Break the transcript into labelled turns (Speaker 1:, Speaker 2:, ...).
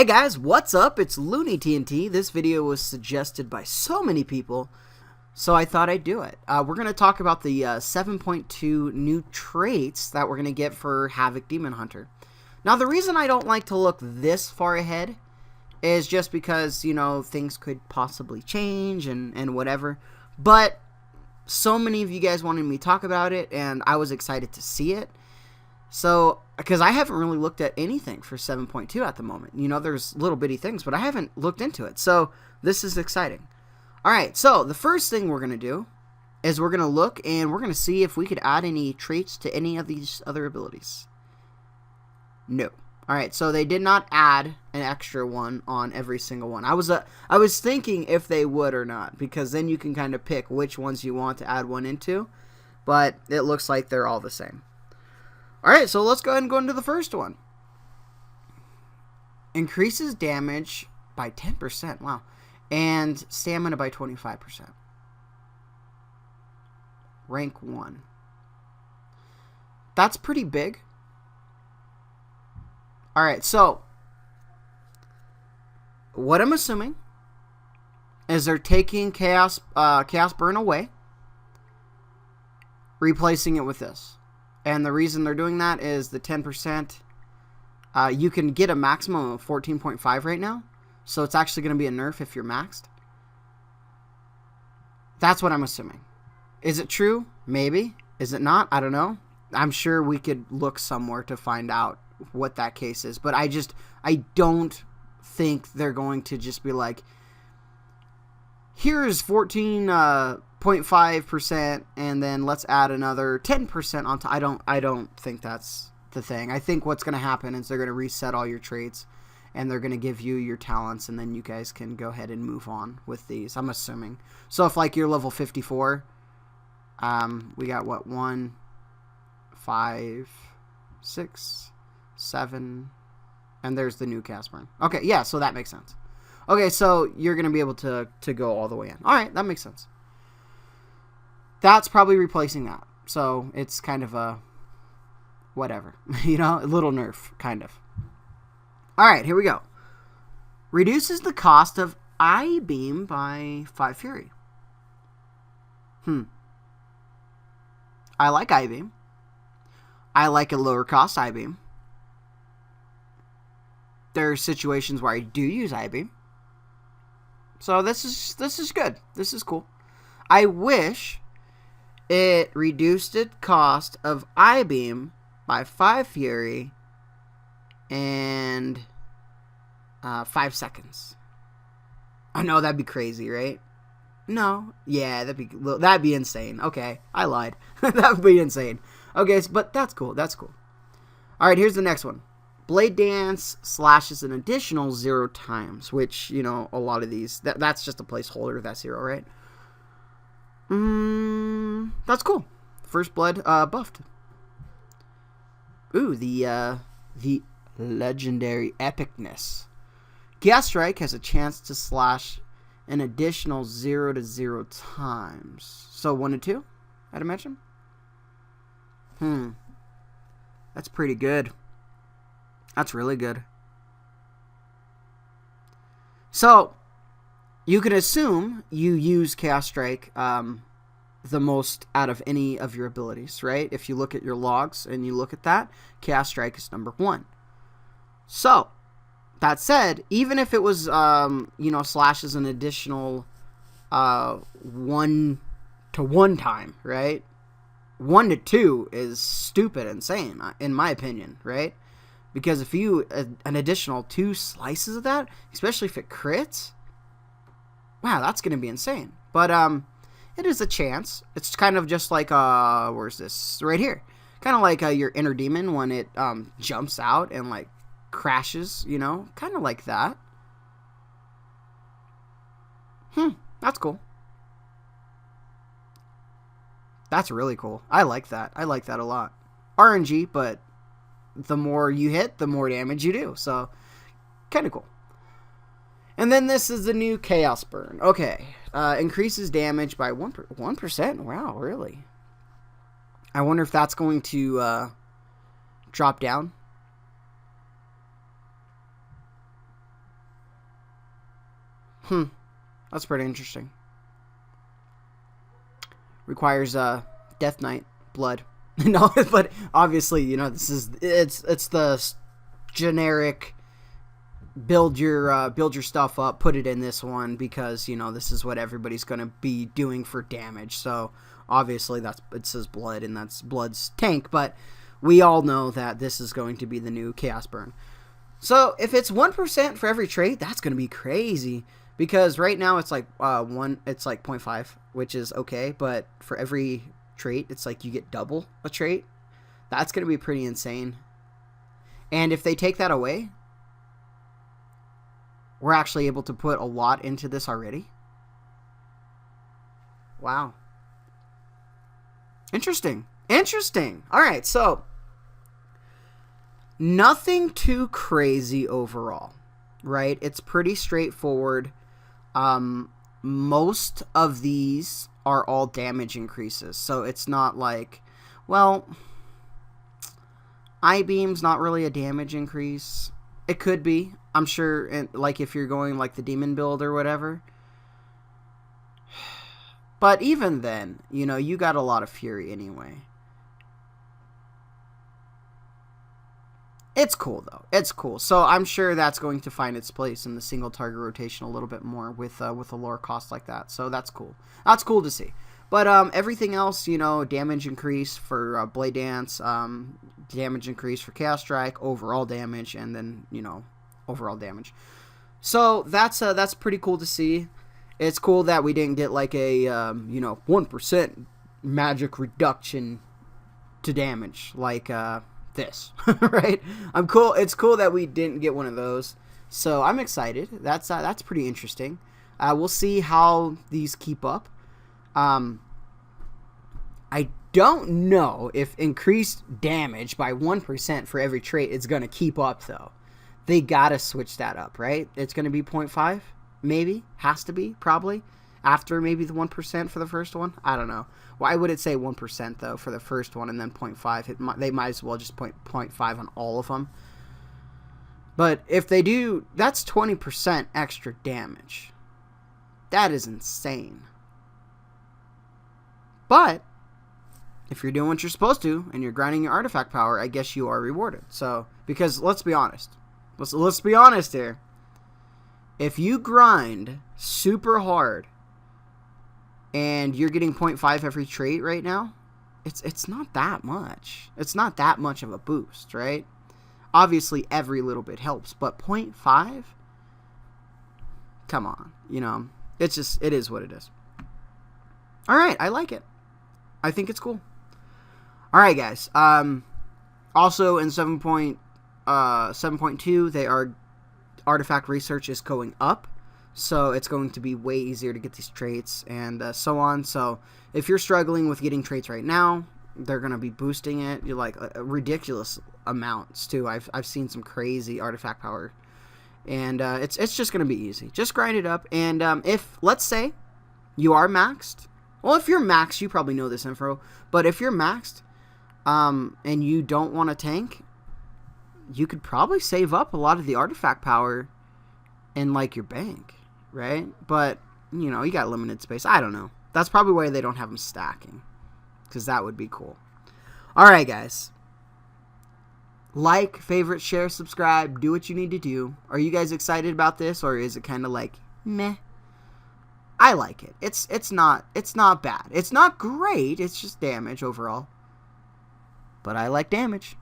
Speaker 1: Hey guys, what's up? It's Looney TNT. This video was suggested by so many people, so I thought I'd do it. We're going to talk about the 7.2 new traits that we're going to get for Havoc Demon Hunter. Now, the reason I don't like to look this far ahead is just because, you know, things could possibly change and whatever. But so many of you guys wanted me to talk about it, and I was excited to see it. So, because I haven't really looked at anything for 7.2 at the moment. You know, there's little bitty things, but I haven't looked into it. So, this is exciting. Alright, so the first thing we're going to do is we're going to look and we're going to see if we could add any traits to any of these other abilities. No. Alright, so they did not add an extra one on every single one. I was thinking if they would or not, because then you can kind of pick which ones you want to add one into, but it looks like they're all the same. Alright, so let's go ahead and go into the first one. Increases damage by 10%, wow, and stamina by 25%. Rank 1. That's pretty big. Alright, so what I'm assuming is they're taking Chaos Burn away, replacing it with this. And the reason they're doing that is the 10%, you can get a maximum of 14.5 right now. So it's actually going to be a nerf if you're maxed. That's what I'm assuming. Is it true? Maybe. Is it not? I don't know. I'm sure we could look somewhere to find out what that case is. But I don't think they're going to just be like, here's 14.5%, and then let's add another 10% on top. I don't think that's the thing. I think what's going to happen is they're going to reset all your traits, and they're going to give you your talents, and then you guys can go ahead and move on with these. I'm assuming. So if like you're level 54, we got what, 1, 5, 6, 7, and there's the new cast burn. Okay, yeah, so that makes sense. Okay, so you're going to be able to go all the way in. All right, that makes sense. That's probably replacing that. So it's kind of a whatever. You know, a little nerf, kind of. All right, here we go. Reduces the cost of I-Beam by 5 Fury. I like I-Beam. I like a lower cost I-Beam. There are situations where I do use I-Beam. So this is good. This is cool. I wish it reduced the cost of I-Beam by 5 Fury and 5 seconds. I know that'd be crazy, right? No, yeah, that'd be insane. Okay, I lied. That would be insane. Okay, but that's cool. That's cool. All right, here's the next one. Blade Dance slashes an additional 0 times, which, you know, a lot of these, that's just a placeholder, that's 0, right? That's cool. First Blood buffed. Ooh, the legendary epicness. Gas Strike has a chance to slash an additional 0 to 0 times. So 1 to 2, I'd imagine. That's pretty good. That's really good. So, you can assume you use Chaos Strike the most out of any of your abilities, right? If you look at your logs and you look at that, Chaos Strike is number 1. So, that said, even if it was, you know, slashes an additional 1 to 1 time, right? 1 to 2 is stupid insane, in my opinion, right? Because if you, an additional 2 slices of that, especially if it crits, wow, that's going to be insane. But, it is a chance. It's kind of just like, where's this? Right here. Kind of like your inner demon when it, jumps out and, like, crashes, you know? Kind of like that. That's cool. That's really cool. I like that. I like that a lot. RNG, but the more you hit, the more damage you do. So, kind of cool. And then this is the new Chaos Burn. Okay. Increases damage by 1%. Wow, really? I wonder if that's going to drop down. That's pretty interesting. Requires Death Knight blood. No, but obviously, you know, it's the generic build your stuff up, put it in this one, because, you know, this is what everybody's going to be doing for damage. So obviously it says blood, and that's blood's tank, but we all know that this is going to be the new Chaos Burn. So if it's 1% for every trait, that's going to be crazy, because right now it's like it's like 0.5, which is okay, but for every trait, it's like you get double a trait. That's going to be pretty insane. And if they take that away, we're actually able to put a lot into this already. Wow. Interesting. Interesting. All right, so nothing too crazy overall, right? It's pretty straightforward. Most of these are all damage increases, so it's not like, well, I-beam's not really a damage increase. It could be, I'm sure, and like if you're going like the demon build or whatever. But even then, you know, you got a lot of fury anyway. It's cool, though. It's cool. So I'm sure that's going to find its place in the single target rotation a little bit more with a lower cost like that. So that's cool. That's cool to see. But everything else, you know, damage increase for Blade Dance, damage increase for Chaos Strike, overall damage, and then, you know, overall damage. So that's pretty cool to see. It's cool that we didn't get like a, you know, 1% magic reduction to damage like this, right? It's cool that we didn't get one of those. So I'm excited. That's pretty interesting. We'll see how these keep up. I don't know if increased damage by 1% for every trait is going to keep up, though. They got to switch that up, right? It's going to be 0.5, maybe. Has to be, probably. After maybe the 1% for the first one. I don't know. Why would it say 1%, though, for the first one and then 0.5? They might as well just put 0.5 on all of them. But if they do, that's 20% extra damage. That is insane. But if you're doing what you're supposed to and you're grinding your artifact power, I guess you are rewarded. So, because let's be honest. Let's be honest here. If you grind super hard and you're getting 0.5 every trait right now, it's not that much. It's not that much of a boost, right? Obviously, every little bit helps, but 0.5? Come on, you know, it is what it is. All right, I like it. I think it's cool. All right, guys. Also in 7.2, they are artifact research is going up, so it's going to be way easier to get these traits and so on. So if you're struggling with getting traits right now, they're going to be boosting it. You're like ridiculous amounts too. I've seen some crazy artifact power, and it's just going to be easy. Just grind it up, and if let's say you are maxed. Well, if you're maxed, you probably know this info, but if you're maxed and you don't want to tank, you could probably save up a lot of the artifact power in, like, your bank, right? But, you know, you got limited space. I don't know. That's probably why they don't have them stacking, because that would be cool. All right, guys. Like, favorite, share, subscribe. Do what you need to do. Are you guys excited about this, or is it kind of like, meh? I like it. It's not bad. It's not great. It's just damage overall. But I like damage.